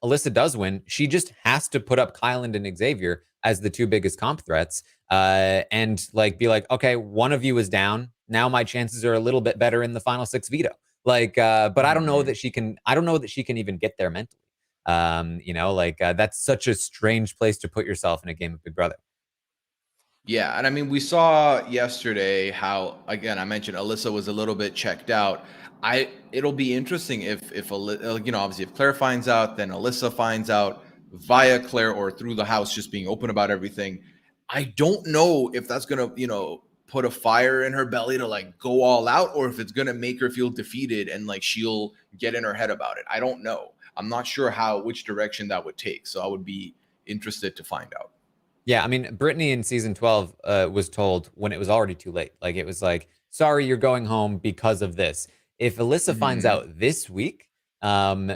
Alyssa does win, she just has to put up Kyland and Xavier as the two biggest comp threats, and like be like, okay, one of you is down. Now my chances are a little bit better in the final six veto. Like, but I don't know that she can. I don't know that she can even get there mentally. That's such a strange place to put yourself in a game of Big Brother. Yeah, and I mean, we saw yesterday how again I mentioned Alyssa was a little bit checked out. It'll be interesting if obviously if Claire finds out, then Alyssa finds out via Claire or through the house just being open about everything. I don't know if that's gonna put a fire in her belly to like go all out, or if it's gonna make her feel defeated and like she'll get in her head about it. I don't know. I'm not sure which direction that would take. So I would be interested to find out. Yeah, I mean, Brittany in season 12 was told when it was already too late. Like, it was like, sorry, you're going home because of this. If Alyssa finds Mhm. out this week,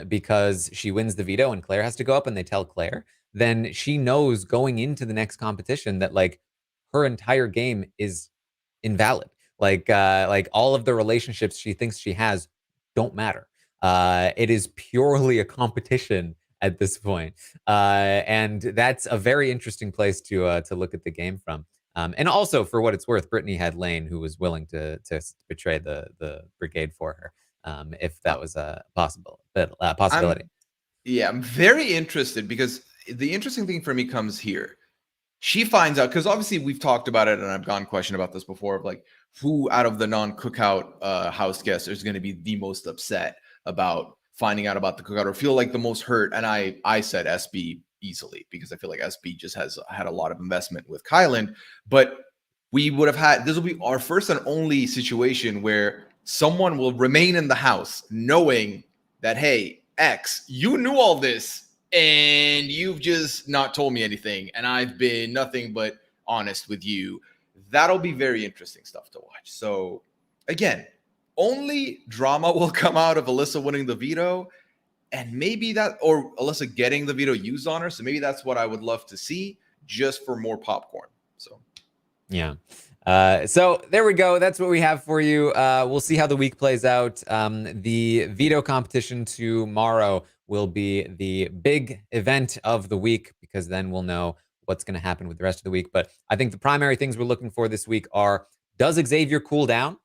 because she wins the veto and Claire has to go up and they tell Claire, then she knows going into the next competition that like her entire game is invalid. Like all of the relationships she thinks she has don't matter. It is purely a competition at this point. And that's a very interesting place to look at the game from. And also, for what it's worth, Brittany had Lane, who was willing to betray the brigade for her, if Uh, that was a I'm possibility. Yeah, I'm very interested because the interesting thing for me comes here. She finds out because obviously we've talked about it, and I've gotten question about this before of like who out of the non-cookout house guests is going to be the most upset about finding out about the cookout or feel like the most hurt. And I said SB easily because I feel like SB just has had a lot of investment with Kylan, but we would have had this will be our first and only situation where someone will remain in the house knowing that hey X, you knew all this and you've just not told me anything, and I've been nothing but honest with you. That'll be very interesting stuff to watch. So, again, only drama will come out of Alyssa winning the veto, and maybe that, or Alyssa getting the veto used on her. So, maybe that's what I would love to see just for more popcorn. So, Yeah. So there we go. That's what we have for you. We'll see how the week plays out. The veto competition tomorrow will be the big event of the week because then we'll know what's going to happen with the rest of the week. But I think the primary things we're looking for this week are: does Xavier cool down?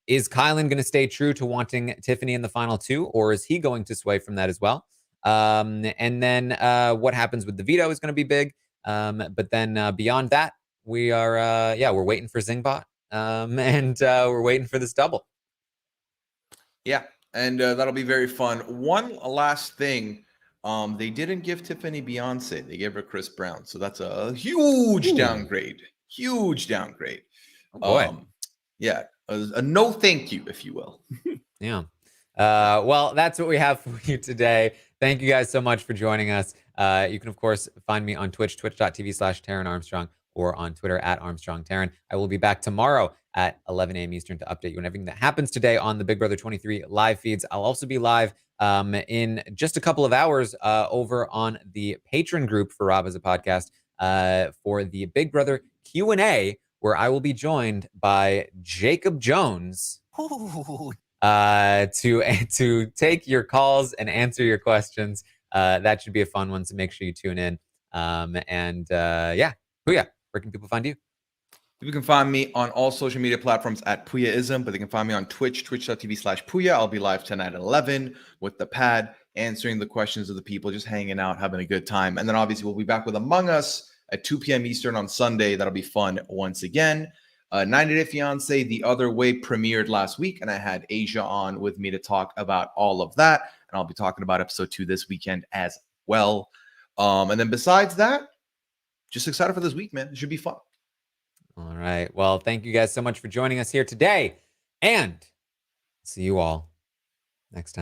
Is Kylan going to stay true to wanting Tiffany in the final two, or is he going to sway from that as well? And then what happens with the veto is going to be big. But then beyond that, we are we're waiting for Zingbot, and we're waiting for this double. yeah. and that'll be very fun. One last thing, they didn't give Tiffany Beyonce; they gave her Chris Brown, so that's a huge Ooh. downgrade. Huge downgrade. Oh boy. Yeah, a no thank you, if you will. Yeah. Yeah. Well, that's what we have for you today. Thank you guys so much for joining us. You can, of course, find me on Twitch, twitch.tv/Taran Armstrong, or on Twitter at Armstrong Taran. I will be back tomorrow at 11 a.m. Eastern to update you on everything that happens today on the Big Brother 23 live feeds. I'll also be live in just a couple of hours over on the patron group for Rob as a podcast for the Big Brother Q&A, where I will be joined by Jacob Jones. Ooh. To take your calls and answer your questions. That should be a fun one, so make sure you tune in. Yeah, Puya, where can people find you? You can find me on all social media platforms at Puyaism, but they can find me on Twitch, twitch.tv/Puya. I'll be live tonight at 11 with the pad, answering the questions of the people, just hanging out, having a good time. And then obviously we'll be back with Among Us at 2 p.m. Eastern on Sunday. That'll be fun once again. 90 Day Fiance, The Other Way premiered last week, and I had Asia on with me to talk about all of that. And I'll be talking about episode 2 this weekend as well. And then besides that, just excited for this week, man. It should be fun. All right. Well, thank you guys so much for joining us here today. And see you all next time.